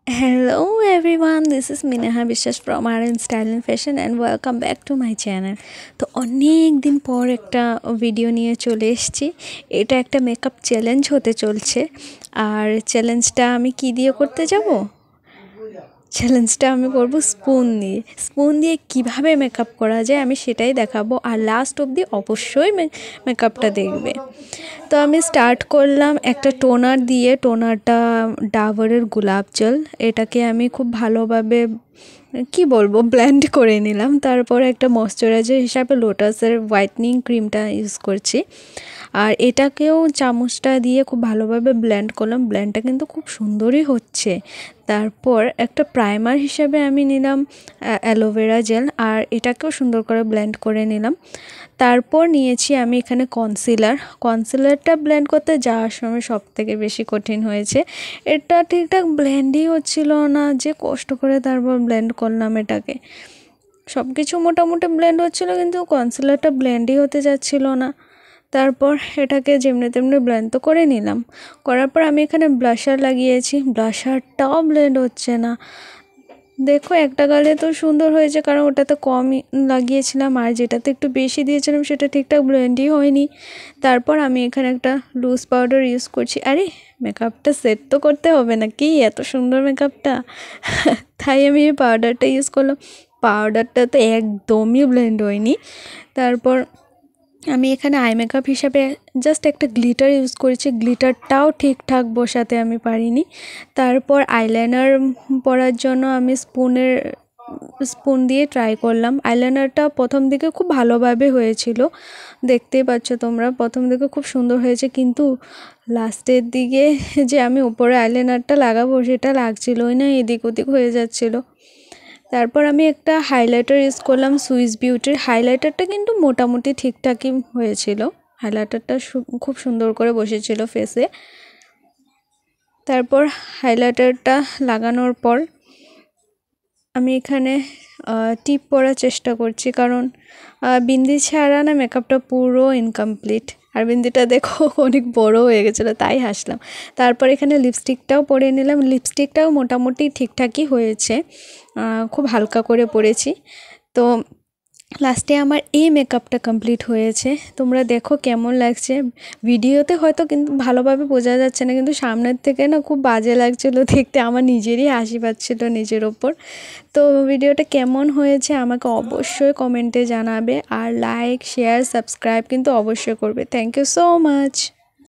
Hello everyone, this is Minaha Bishas from RN Style and Fashion and welcome back to my channel. তো অনেক দিন পর একটা video নিয়ে চলে এসেছি। এটা একটা মেকআপ চ্যালেঞ্জ হতে চলছে। আর চ্যালেঞ্জটা আমি কি দিয়ে করতে যাব? চ্যালেঞ্জটা আমি করব স্পুন দিয়ে কিভাবে মেকআপ করা যায় আমি সেটাই দেখাবো। আর লাস্ট অবধি অবশ্যই মেকআপটা দেখবে। তো আমি স্টার্ট করলাম একটা টোনার দিয়ে। টোনারটা ডাবরের গোলাপ জল, এটাকে আমি খুব ভালোভাবে ব্লেন্ড করে নিলাম। তারপর একটা ময়শ্চারাইজার হিসাবে লোটাসের হোয়াইটনিং ক্রিমটা ইউজ করছি। আর এটাকেও চামচটা দিয়ে খুব ভালোভাবে ব্লেন্ড করলাম। ব্লেন্ডটা কিন্তু খুব সুন্দরই হচ্ছে। তারপর একটা প্রাইমার হিসাবে আমি নিলাম অ্যালোভেরা জেল, আর এটাকেও সুন্দর করে ব্লেন্ড করে নিলাম। তারপর নিয়েছি আমি এখানে কনসিলারটা ব্লেন্ড করতে যাওয়ার সময় সবথেকে বেশি কঠিন হয়েছে। এটা ঠিকঠাক ব্লেন্ডই হচ্ছিল না, যে কষ্ট করে তারপর ব্লেন্ড করলাম এটাকে। সব কিছু মোটামুটি ব্লেন্ড হচ্ছিলো, কিন্তু কনসিলারটা ব্লেন্ডই হতে যাচ্ছিল না। তারপর এটাকে যেমনি তেমনি ব্লেন্ড তো করে নিলাম। করার পর আমি এখানে ব্লাশার লাগিয়েছি, ব্লাশারটাও ব্লেন্ড হচ্ছে না। দেখো একটা গালে তো সুন্দর হয়েছে, কারণ ওটাতে কমই লাগিয়েছিলাম, আর যেটাতে একটু বেশি দিয়েছিলাম সেটা ঠিকঠাক ব্লেন্ডই হয়নি। তারপর আমি এখানে একটা লুজ পাউডার ইউজ করছি। আরে মেকআপটা সেট তো করতে হবে নাকি, এত সুন্দর মেকআপটা তাই আমি এই পাউডারটা ইউজ করলাম। পাউডারটা তো একদমই ব্লেন্ড হয়নি। তারপর আমি এখানে আই মেকআপ হিসাবে জাস্ট একটা গ্লিটার ইউজ করেছি। গ্লিটারটাও ঠিকঠাক বসাতে আমি পারিনি। তারপর আইলাইনার পরার জন্য আমি স্পুন দিয়ে ট্রাই করলাম। আইলাইনারটা প্রথম দিকে খুব ভালোভাবে হয়েছিল, দেখতেই পাচ্ছ তোমরা, প্রথম দিকে খুব সুন্দর হয়েছে, কিন্তু লাস্টের দিকে যে আমি উপরে আইলাইনারটা লাগাবো সেটা লাগছিলই না, এদিক ওদিক হয়ে যাচ্ছিলো। তারপর আমি একটা হাইলাইটার ইউজ করলাম সুইস বিউটির। হাইলাইটারটা কিন্তু মোটামুটি ঠিকঠাকই হয়েছিল, হাইলাইটারটা খুব সুন্দর করে বসেছিল ফেসে। তারপর হাইলাইটারটা লাগানোর পর আমি এখানে টিপ পরার চেষ্টা করছি, কারণ বিন্দি ছাড়া না মেকআপটা পুরো ইনকমপ্লিট। আর বিন্দিটা দেখো অনেক বড় হয়ে গেছিলো, তাই হাসলাম। তারপর এখানে লিপস্টিকটাও পরে নিলাম। লিপস্টিকটাও মোটামুটি ঠিকঠাকই হয়েছে, খুব হালকা করে পরেছি। তো লাস্টে আমার এই মেকআপটা কমপ্লিট হয়েছে। তোমরা দেখো কেমন লাগছে। ভিডিওতে হয়তো কিন্তু ভালোভাবে বোঝা যাচ্ছে না, কিন্তু সামনের থেকে না খুব বাজে লাগছিলো দেখতে, আমার নিজেরই হাসি পাচ্ছিল নিজের ওপর। তো ভিডিওটা কেমন হয়েছে আমাকে অবশ্যই কমেন্টে জানাবে, আর লাইক শেয়ার সাবস্ক্রাইব কিন্তু অবশ্যই করবে। Thank you so much.